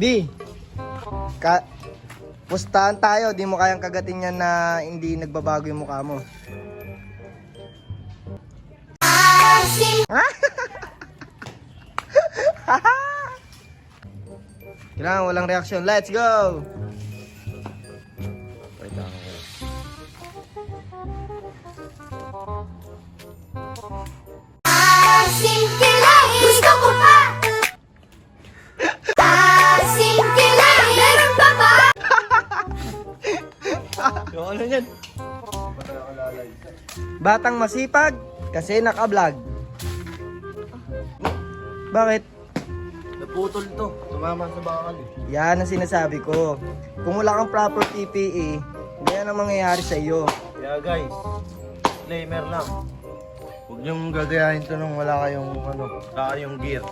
B, pustahan tayo, di mo kayang kagatin yan na hindi nagbabago yung mukha mo. Kailangan walang reaksyon. Let's go! Wait lang. Gusto ko pa! Asim kilay! Meron pa ba? Yung ano yan? Batang masipag kasi naka-vlog. Bakit? Naputol to. Tumama sa bakal eh. Yan ang sinasabi ko. Kung wala kang proper PPE, ganyan ang mangyayari sa iyo. Kaya guys, disclaimer lang. Huwag niyong gagayahin to nung wala kayong gear.